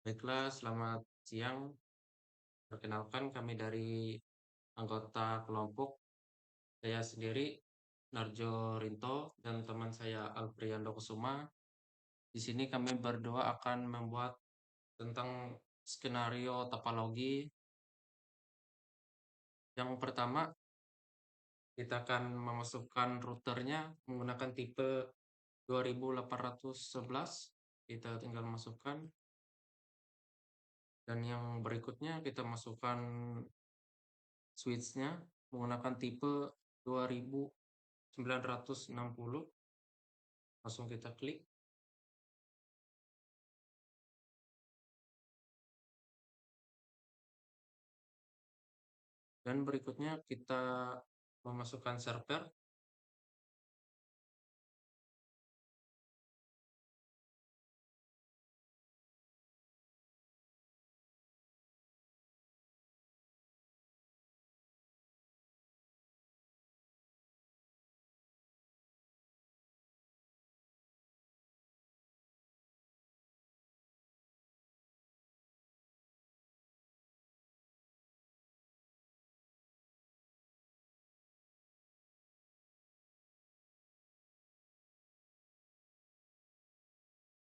Baiklah, selamat siang. Perkenalkan, kami dari anggota kelompok. Saya sendiri, Narjo Rinto, dan teman saya Alpriando Kusuma. Di sini kami berdua akan membuat tentang skenario topologi. Yang pertama, kita akan memasukkan routernya menggunakan tipe 2811. Kita tinggal masukkan. Dan yang berikutnya kita masukkan switch-nya menggunakan tipe 2960. Langsung kita klik. Dan berikutnya kita memasukkan server.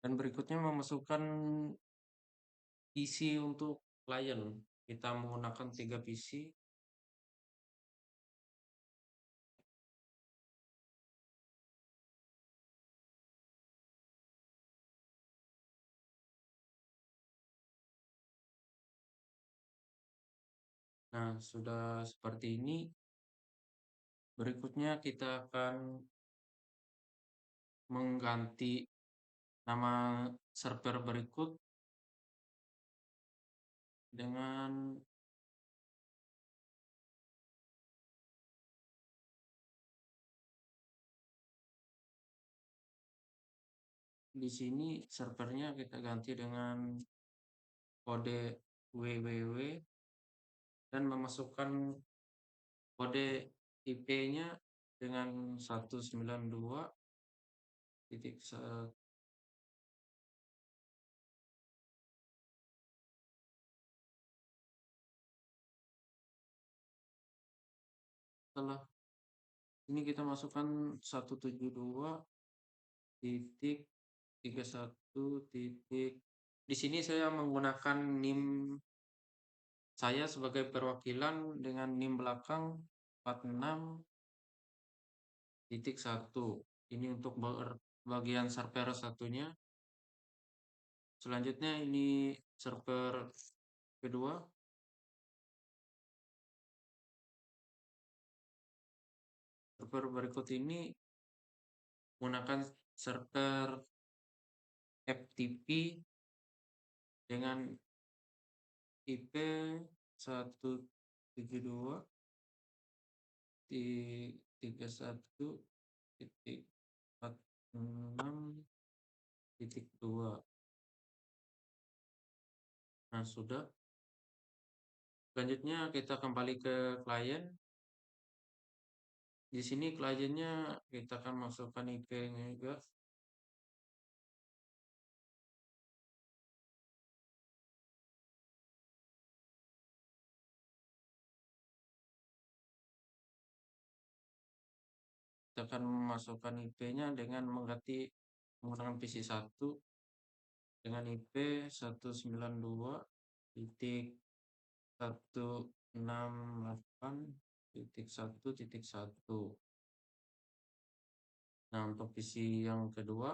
Dan berikutnya memasukkan PC untuk klien. Kita menggunakan 3 PC. Nah, sudah seperti ini. Berikutnya kita akan mengganti nama server berikut dengan di sini servernya kita ganti dengan kode www dan memasukkan kode IP-nya dengan 192.1. Setelah ini kita masukkan 172.31. Di sini saya menggunakan NIM saya sebagai perwakilan dengan NIM belakang 46.1. Ini untuk bagian server satunya. Selanjutnya ini server kedua. Server berikut ini menggunakan server FTP dengan IP 172.31.46.2. Nah, sudah. Selanjutnya kita kembali ke klien. Di sini kliennya kita akan masukkan IP-nya juga. Kita akan memasukkan IP-nya dengan menggunakan PC1 dengan IP 192.168.1.1. Nah, untuk PC yang kedua,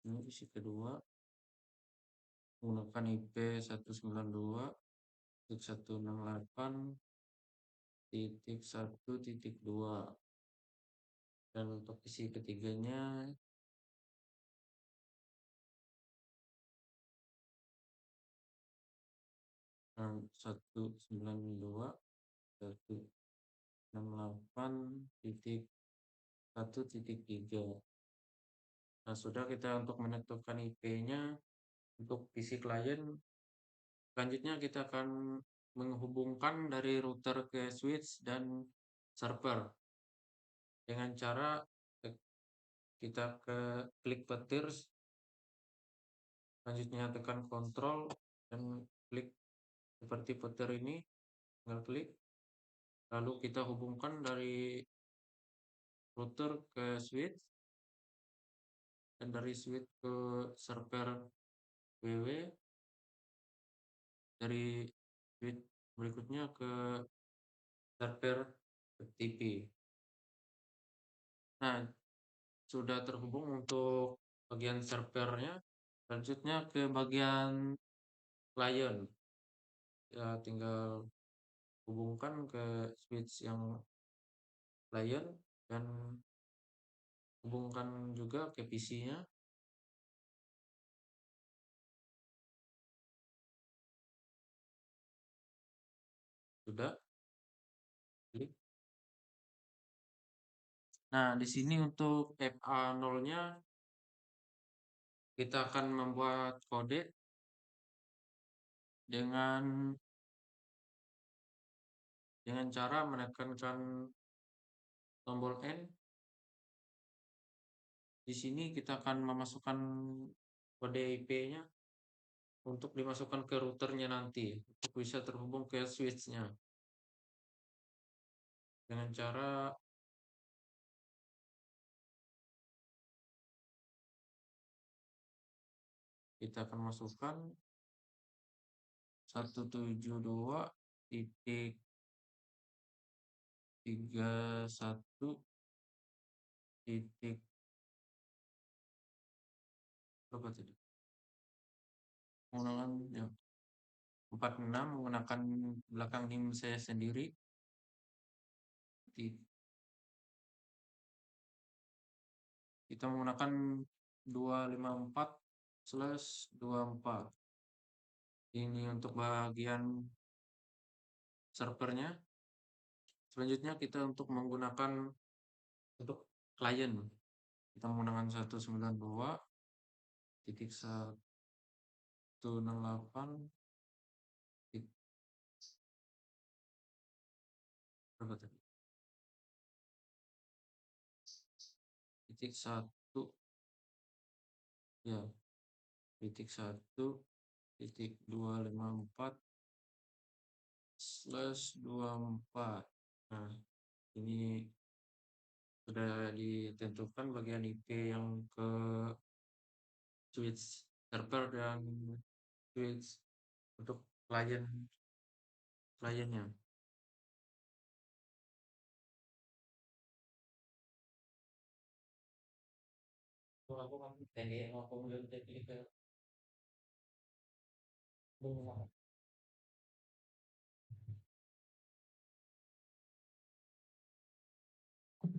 ini PC kedua menggunakan IP 192.168.1.2. Dan untuk PC ketiganya 192.168.1.3. Nah, sudah kita untuk menentukan IP-nya untuk PC klien. Selanjutnya kita akan menghubungkan dari router ke switch dan server dengan cara kita klik petir, selanjutnya tekan kontrol dan klik seperti petir ini, tinggal klik, lalu kita hubungkan dari router ke switch, dan dari switch ke server WW, dari switch berikutnya ke server FTP. Nah, sudah terhubung untuk bagian servernya, selanjutnya ke bagian klien. Ya, tinggal hubungkan ke switch yang klien dan hubungkan juga ke PC-nya. Sudah klik. Nah, di sini untuk FA0-nya kita akan membuat kode dengan cara menekankan tombol N. Di sini kita akan memasukkan kode IP-nya untuk dimasukkan ke routernya nanti untuk bisa terhubung ke switch-nya. Dengan cara kita akan masukkan 172.31. Berapa tadi? Menggunakan ya, 46 menggunakan belakang NIM saya sendiri. Kita menggunakan 254/24. Ini untuk bagian servernya. Selanjutnya kita untuk menggunakan untuk klien. Kita menggunakan 192.168. Berapa tadi? .1 ya, .1.254/24. Nah, ini sudah ditentukan bagian IP yang ke switch server dan switch untuk kliennya.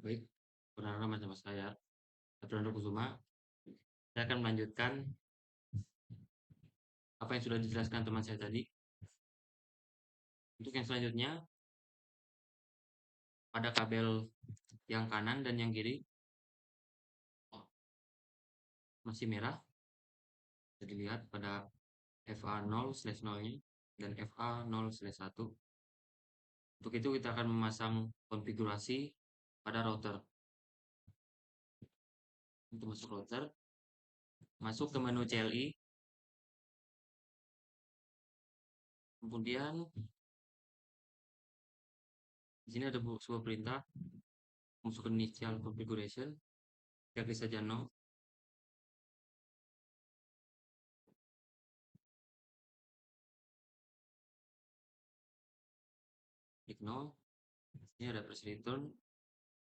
Baik, perkenalkan nama saya Abrando Kusuma. Saya akan melanjutkan apa yang sudah dijelaskan teman saya tadi. Untuk yang selanjutnya, pada kabel yang kanan dan yang kiri masih merah. Bisa dilihat pada FA0/0-nya dan FA0/1. Untuk itu kita akan memasang konfigurasi pada router. Untuk masuk router, masuk ke menu CLI, kemudian di sini ada sebuah perintah masuk initial configuration. Kita klik saja no. Klik no. Ini ada press return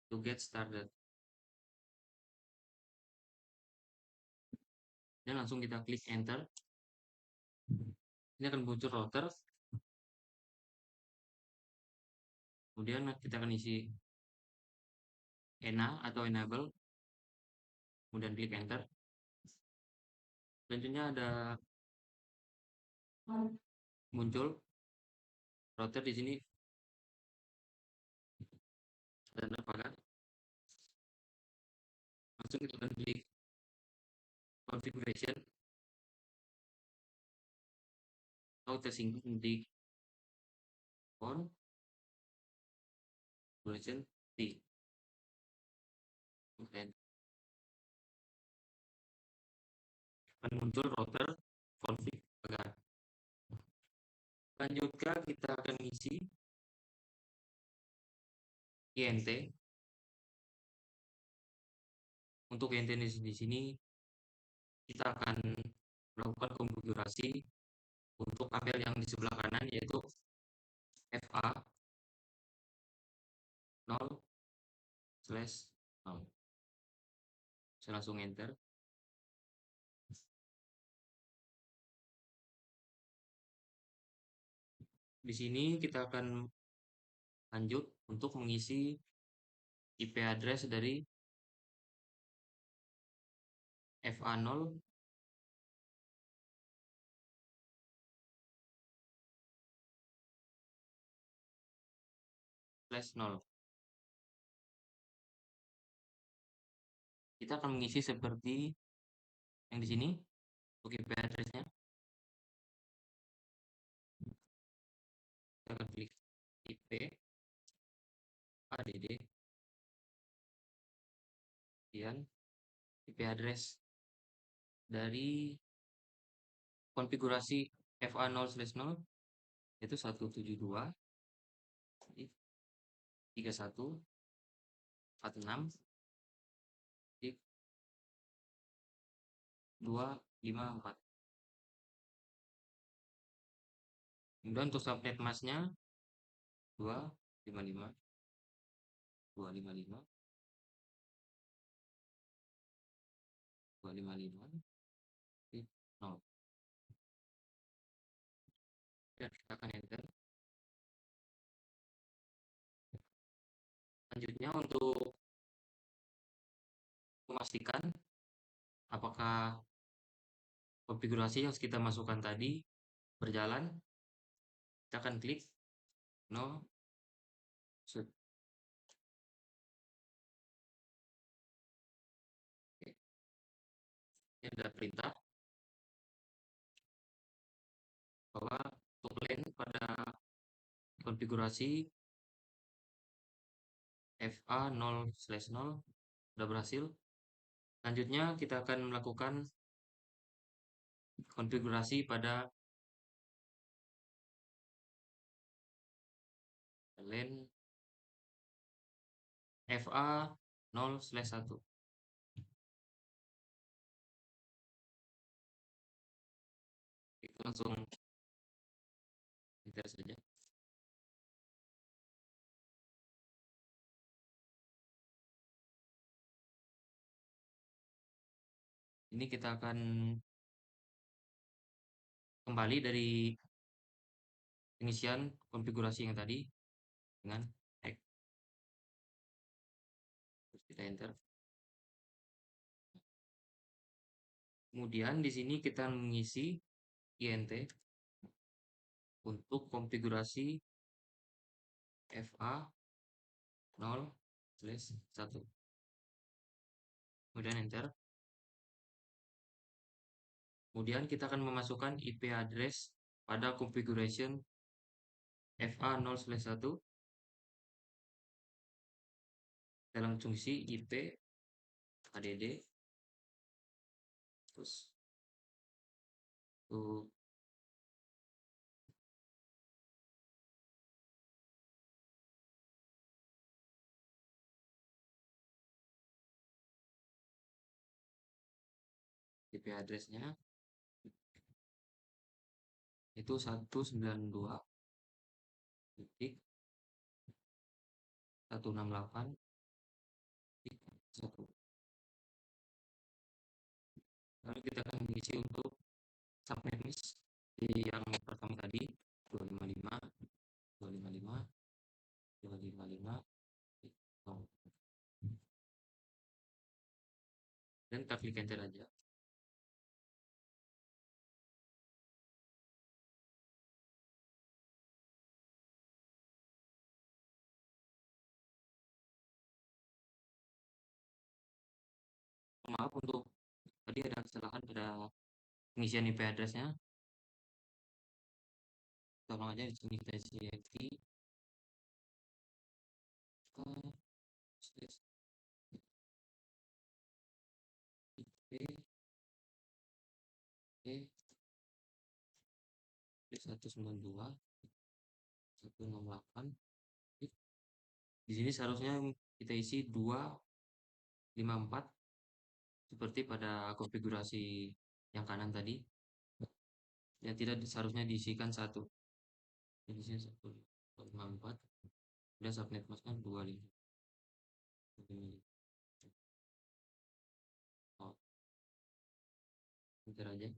to get started. Dan langsung kita klik enter. Ini akan muncul router. Kemudian kita akan isi ENA atau enable. Kemudian klik enter. Selanjutnya ada muncul router di sini. Dan apakah langsung kita akan klik configuration atau tersinggung di on configuration T. akan muncul router config pagar. Lanjutkan kita akan isi INT. Untuk INT di sini kita akan melakukan konfigurasi untuk kabel yang di sebelah kanan, yaitu FA 0/0. Saya langsung enter. Di sini kita akan lanjut untuk mengisi IP address dari FA 0 0. Kita akan mengisi seperti yang di sini untuk IP addressnya. Kita akan klik IP add, kemudian IP address dari konfigurasi FA 0/0 yaitu 172.31.46.254. Kemudian untuk subnet masknya 255 255 255 0. Dan kita akan enter. Selanjutnya untuk memastikan apakah konfigurasi yang kita masukkan tadi berjalan, kita akan klik no should. Oke. Ini ada perintah bahwa untuk LAN pada konfigurasi FA 0/0 sudah berhasil. Selanjutnya kita akan melakukan konfigurasi pada LAN FA 0/1. Kita langsung enter saja. Ini kita akan kembali dari pengisian konfigurasi yang tadi dengan hack. Terus kita enter. Kemudian di sini kita mengisi INT untuk konfigurasi FA 0/1. Kemudian enter. Kemudian kita akan memasukkan IP address pada configuration FA 0/1 dalam fungsi IP add, terus untuk IP addressnya itu 192.168.1. Lalu kita akan mengisi untuk subnet mask di yang pertama tadi 255 255 255 0. Dan kita klik enter aja. Maaf untuk tadi ada kesalahan pada pengisian IP addressnya. Tolong aja di sini kita isi IP Oke, 192.168. Di sini seharusnya kita isi 254 seperti pada konfigurasi yang kanan tadi. Ya tidak seharusnya diisikan satu. Jadi sini 154. Udah subnet masknya 25. Oh, bentar aja.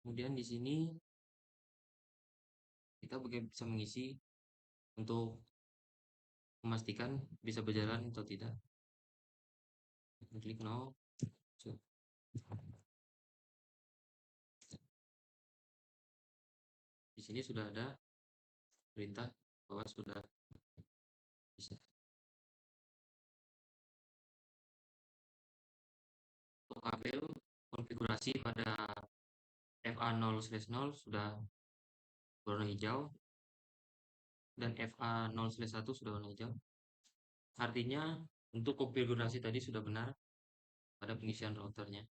Kemudian di sini kita bisa mengisi untuk memastikan bisa berjalan atau tidak. Klik no. So, di sini sudah ada perintah bahwa sudah bisa. Untuk kabel konfigurasi pada FA0/0 sudah warna hijau dan FA0/1 sudah warna hijau. Artinya untuk konfigurasi tadi sudah benar pada pengisian routernya.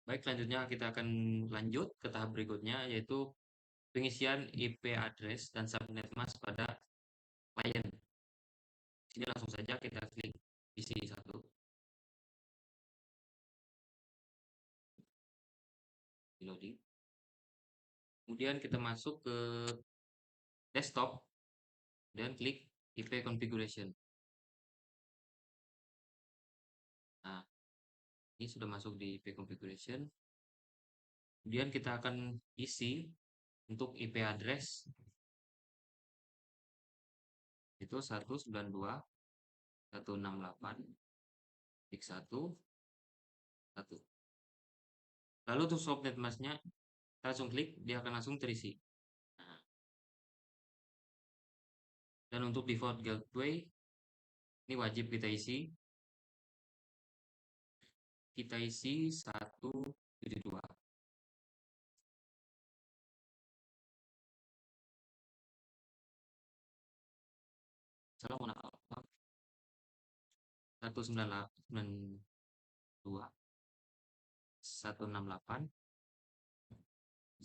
Baik, selanjutnya kita akan lanjut ke tahap berikutnya, yaitu pengisian IP address dan subnet mask pada klien. Sini langsung saja kita klik isi satu. Loading. Kemudian kita masuk ke desktop dan klik IP configuration. Nah, ini sudah masuk di IP configuration. Kemudian kita akan isi untuk IP address itu 192.168.1.1. Lalu untuk subnet masknya kita langsung klik, dia akan langsung terisi. Nah, dan untuk default gateway ini wajib kita isi. Kita isi 172. Salah mau apa? 192 168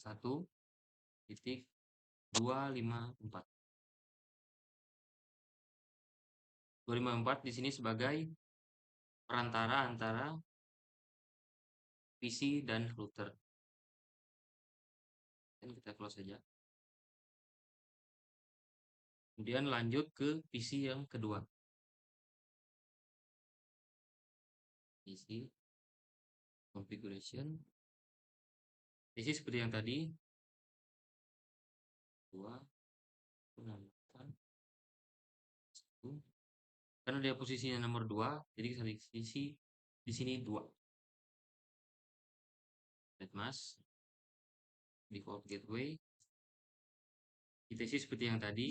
1.254. 254 di sini sebagai perantara antara PC dan router. Dan kita close saja. Kemudian lanjut ke PC yang kedua. PC configuration. PC seperti yang tadi. 268. Karena dia posisinya nomor 2, jadi kita isi di sini 2. Netmask default gateway. Kita isi seperti yang tadi.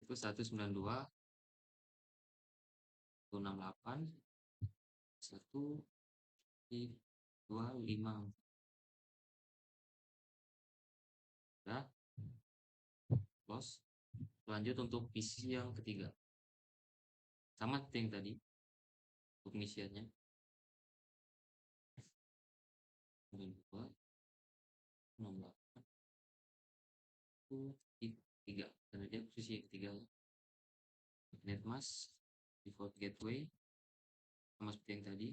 Itu 192.168 1.254. Nah, close. Lanjut untuk PC yang ketiga. Sama seperti yang tadi untuk pengisiannya. 2.68.1.3 karena dia posisi yang ketiga. Netmask default gateway sama seperti yang tadi.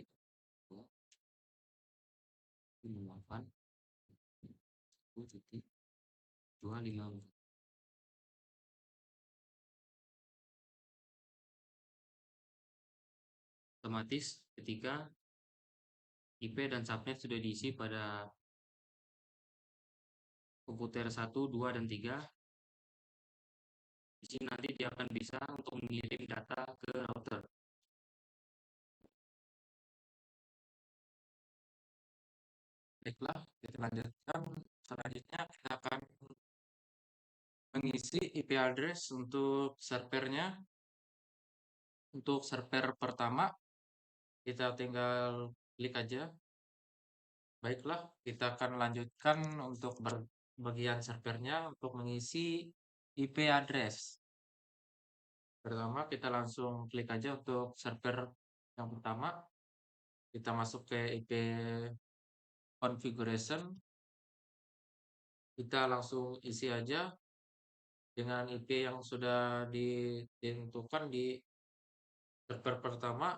2.254. Otomatis ketika IP dan subnet sudah diisi pada komputer 1, 2, dan 3, di sini nanti dia akan bisa untuk mengirim data ke router. Baiklah, kita lanjutkan. Selanjutnya kita akan mengisi IP address untuk servernya. Untuk server pertama, kita tinggal klik aja Baiklah, kita akan lanjutkan untuk bagian servernya untuk mengisi IP address. Pertama, kita langsung klik aja untuk server yang pertama. Kita masuk ke IP configuration. Kita langsung isi aja dengan IP yang sudah ditentukan di server pertama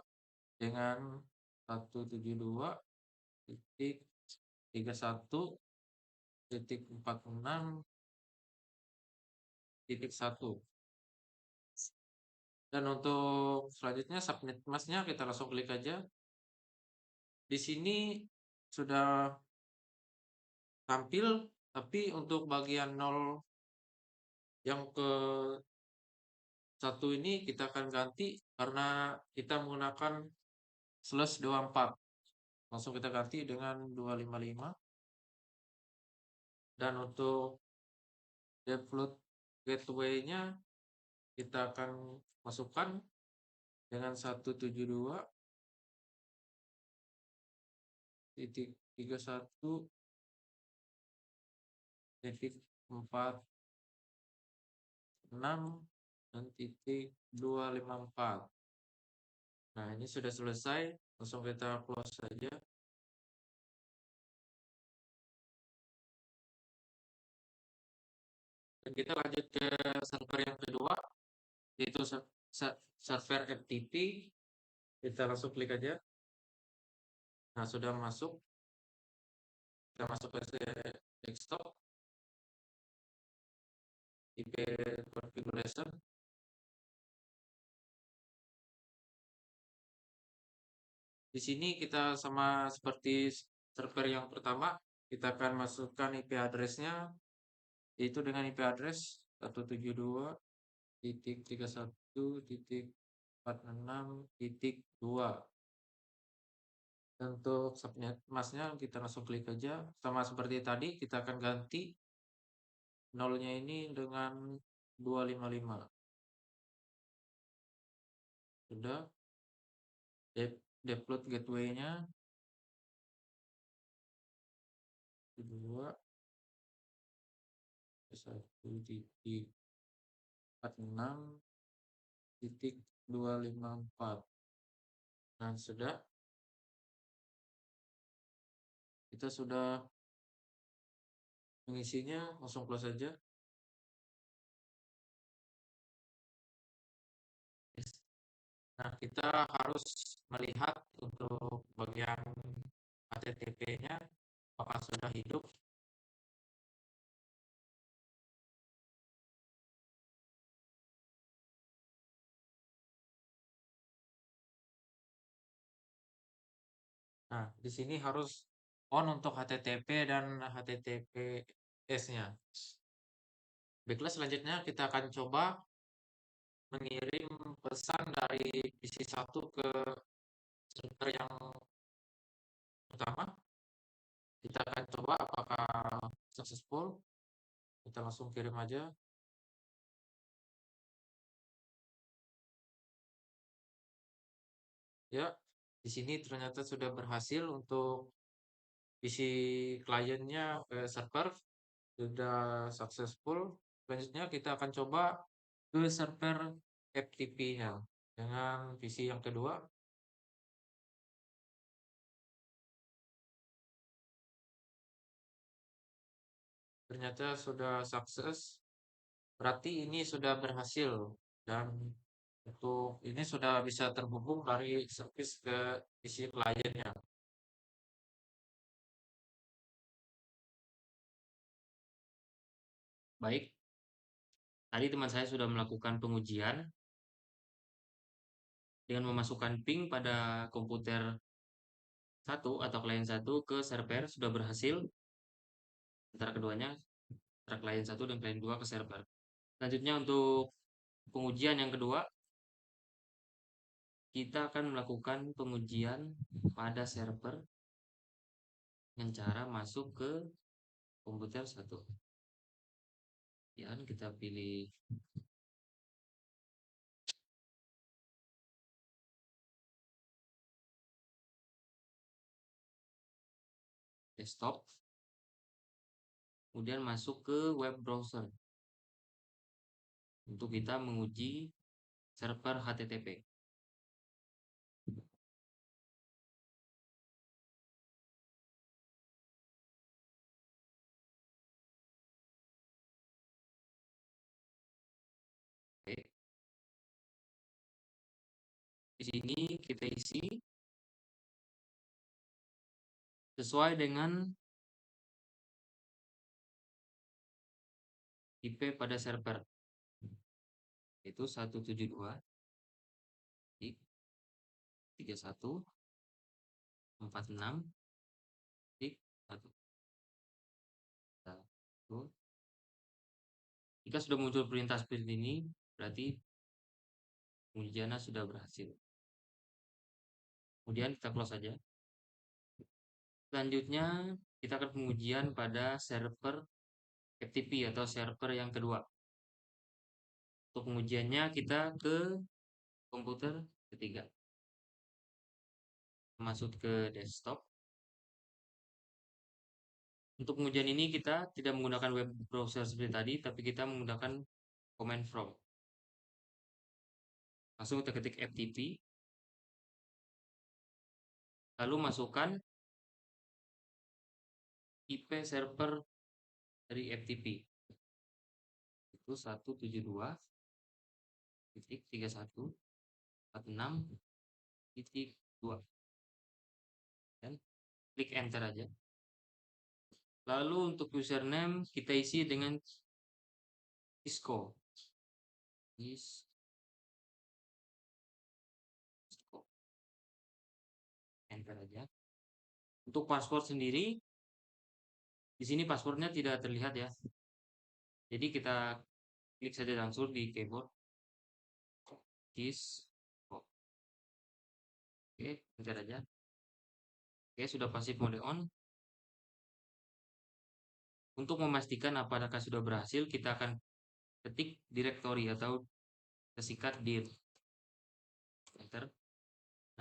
dengan 172.31.46.1. Dan untuk selanjutnya subnet masknya kita langsung klik aja. Di sini sudah tampil, tapi untuk bagian 0 yang ke 1 ini kita akan ganti karena kita menggunakan /24. Langsung kita ganti dengan 255. Dan untuk default gateway-nya kita akan masukkan dengan 172.31.46 dan .254. Nah, ini sudah selesai. Langsung kita close saja. Dan kita lanjut ke server yang kedua, yaitu server FTP. Kita langsung klik aja. Nah, sudah masuk. Kita masuk ke desktop, IP configuration. Di sini kita sama seperti server yang pertama, kita akan masukkan IP address-nya, yaitu dengan IP address 172.31.46.2. Untuk subnet masknya kita langsung klik aja. Sama seperti tadi, kita akan ganti 0-nya ini dengan 255. Sudah. Default gateway-nya 2.1.46.254. Nah, sudah. Kita sudah mengisinya, langsung close saja. Nah, kita harus melihat untuk bagian HTTP-nya apakah sudah hidup. Nah, di sini harus on untuk HTTP dan HTTPS-nya. Baiklah, selanjutnya kita akan coba mengirim pesan dari PC1 ke server yang pertama. Kita akan coba apakah successful. Kita langsung kirim aja. Ya, di sini ternyata sudah berhasil untuk PC kliennya ke server, sudah successful. Selanjutnya kita akan coba ke server FTP-nya dengan PC yang kedua. Ternyata sudah sukses. Berarti ini sudah berhasil dan untuk ini sudah bisa terhubung dari service ke PC kliennya. Baik, tadi teman saya sudah melakukan pengujian dengan memasukkan ping pada komputer satu atau klien satu ke server, sudah berhasil antara keduanya, antara klien satu dan klien dua ke server. Selanjutnya untuk pengujian yang kedua, kita akan melakukan pengujian pada server dengan cara masuk ke komputer satu. Ya, kita pilih desktop, kemudian masuk ke web browser untuk kita menguji server HTTP. Oke. Di sini kita isi sesuai dengan IP pada server, yaitu 172.31.46.1. Jika sudah muncul perintah seperti ini, berarti pengujiannya sudah berhasil. Kemudian kita close saja. Selanjutnya kita akan pengujian pada server FTP atau server yang kedua. Untuk pengujiannya kita ke komputer ketiga. Masuk ke desktop. Untuk pengujian ini kita tidak menggunakan web browser seperti tadi, tapi kita menggunakan command prompt. Langsung kita ketik FTP, lalu masukkan IP server dari FTP. Itu 172.31.46.2. Dan klik enter aja. Lalu untuk username kita isi dengan Cisco. Enter aja. Untuk password sendiri, di sini passwordnya tidak terlihat ya. Jadi kita klik saja langsung di keyboard. Cisco. Oke, enter aja. Oke, sudah pasif mode on. Untuk memastikan apakah sudah berhasil, kita akan ketik directory atau singkat dir. Enter.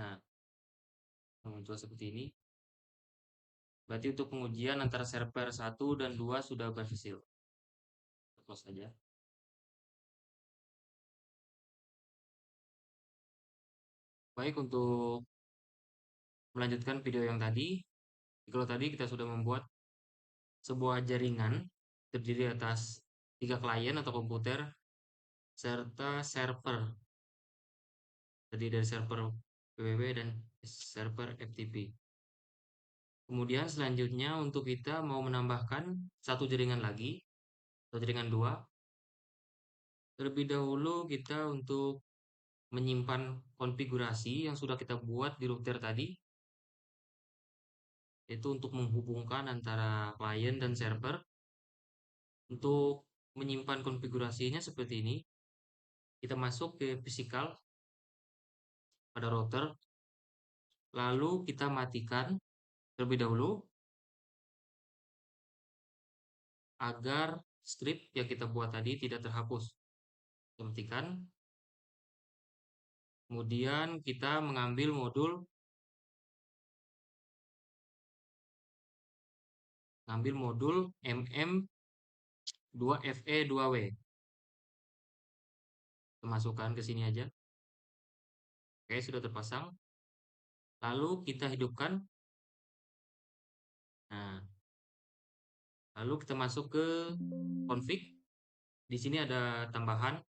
Nah, muncul seperti ini. Berarti untuk pengujian antara server 1 dan 2 sudah berhasil. Close saja. Baik, untuk melanjutkan video yang tadi, kalau tadi kita sudah membuat sebuah jaringan terdiri atas 3 klien atau komputer serta server, terdiri dari server PWW dan server FTP. Kemudian selanjutnya untuk kita mau menambahkan satu jaringan lagi atau jaringan 2, terlebih dahulu kita untuk menyimpan konfigurasi yang sudah kita buat di router tadi, yaitu untuk menghubungkan antara klien dan server. Untuk menyimpan konfigurasinya seperti ini, kita masuk ke physical pada router, lalu kita matikan terlebih dahulu agar script yang kita buat tadi tidak terhapus. Kita matikan. Kemudian kita mengambil modul MM2FE2W. Kita masukkan ke sini aja. Oke, sudah terpasang. Lalu kita hidupkan. Nah, lalu kita masuk ke config. Di sini ada tambahan.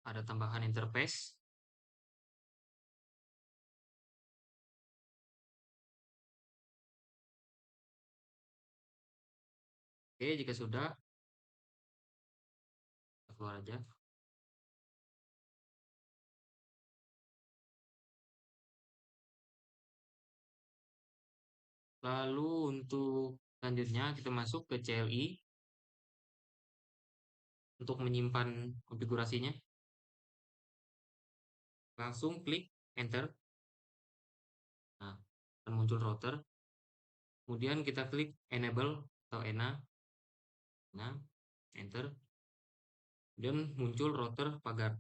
Ada tambahan interface. Oke, jika sudah, kita keluar aja. Lalu untuk selanjutnya kita masuk ke CLI untuk menyimpan konfigurasinya. Langsung klik enter. Nah, akan muncul router. Kemudian kita klik enable atau ENA. Nah, enter. Kemudian muncul router pagar.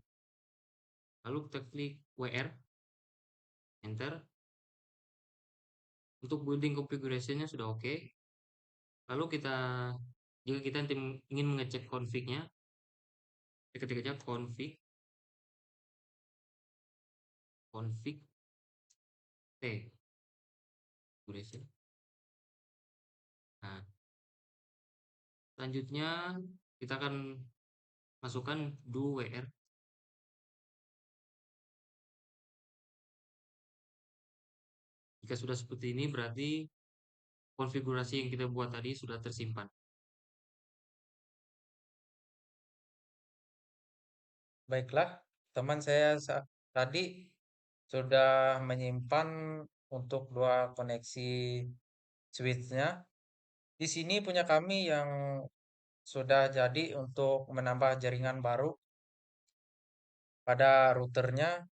lalu kita klik WR, enter. Untuk building configuration-nya sudah oke. Lalu jika kita nanti ingin mengecek config-nya, kita ketik aja config T configuration. Nah, selanjutnya kita akan masukkan do WR. Jika sudah seperti ini berarti konfigurasi yang kita buat tadi sudah tersimpan. Baiklah, teman saya tadi sudah menyimpan untuk dua koneksi switch-nya. Di sini punya kami yang sudah jadi untuk menambah jaringan baru pada routernya,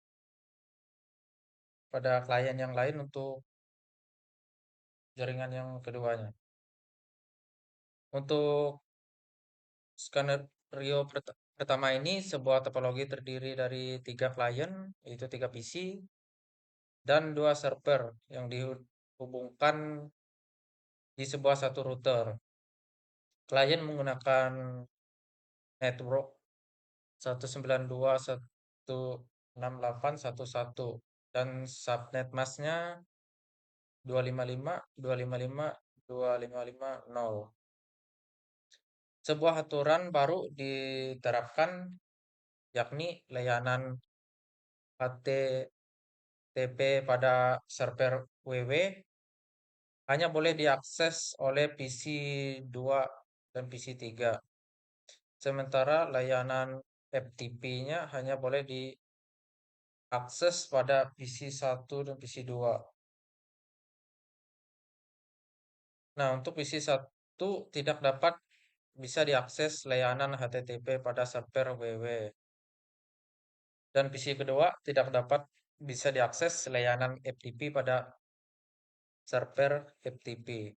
pada klien yang lain untuk jaringan yang keduanya. Untuk skenario pertama ini sebuah topologi terdiri dari 3 klien, yaitu 3 PC, dan 2 server yang dihubungkan di sebuah satu router. Klien menggunakan network 192.168.1.1 dan subnet masknya 255.255.255.0. Sebuah aturan baru diterapkan, yakni layanan HTTP pada server WW hanya boleh diakses oleh PC 2 dan PC 3. Sementara layanan FTP-nya hanya boleh diakses pada PC 1 dan PC 2. Nah, untuk PC 1 tidak dapat bisa diakses layanan HTTP pada server WW. Dan PC kedua tidak dapat bisa diakses layanan FTP pada server FTP.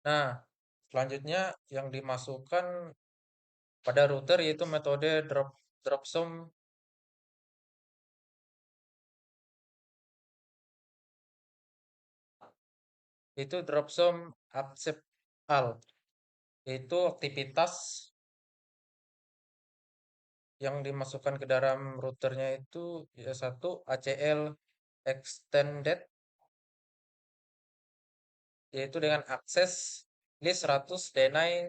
Nah, selanjutnya yang dimasukkan pada router yaitu metode dropsum. Itu dropsum accept all. Itu aktivitas yang dimasukkan ke dalam routernya itu ya satu ACL extended, yaitu dengan akses list 100 deny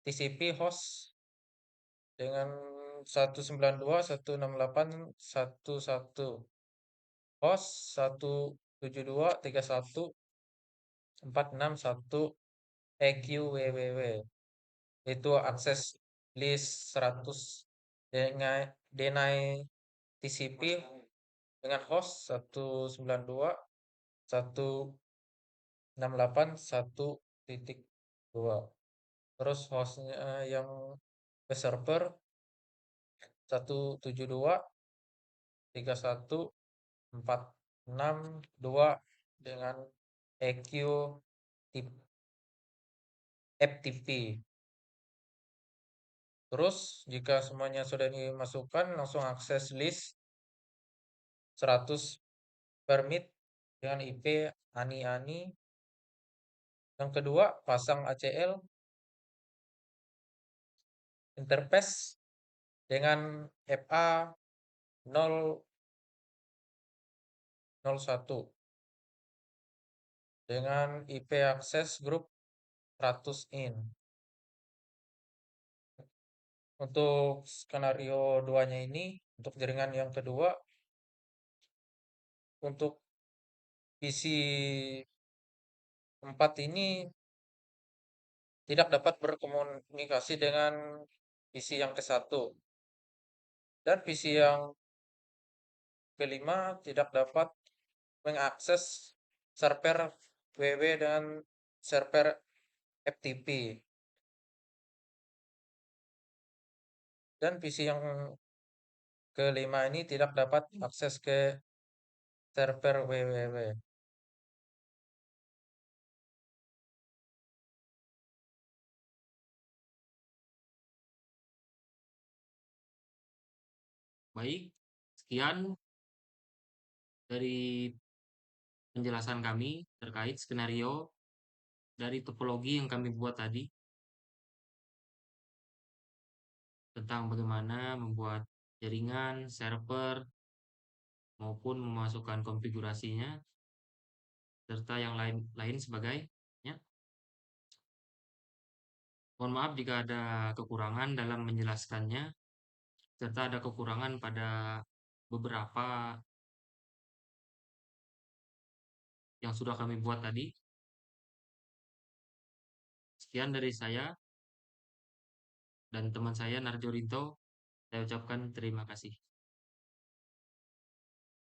TCP host dengan 192.168.1.1, host 172.31.461 EQWWW. Itu akses list 100 dengan deny TCP dengan host 192.168.1.2. Terus hostnya yang ke server 172.31.462 dengan EQ FTP. Terus jika semuanya sudah dimasukkan, langsung akses list 100 permit dengan IP ani-ani. Yang kedua, pasang ACL interface dengan FA 001 dengan IP akses grup 100 in. Untuk skenario 2-nya ini, untuk jaringan yang kedua, untuk PC 4 ini tidak dapat berkomunikasi dengan PC yang ke-1. Dan PC yang kelima tidak dapat mengakses server WW dan server FTP. Dan PC yang kelima ini tidak dapat akses ke server WWW. Baik, sekian dari penjelasan kami terkait skenario dari topologi yang kami buat tadi tentang bagaimana membuat jaringan, server, maupun memasukkan konfigurasinya, serta yang lain sebagainya. Mohon maaf jika ada kekurangan dalam menjelaskannya, serta ada kekurangan pada beberapa yang sudah kami buat tadi. Sekian dari saya dan teman saya Narjo Rinto. Saya ucapkan terima kasih.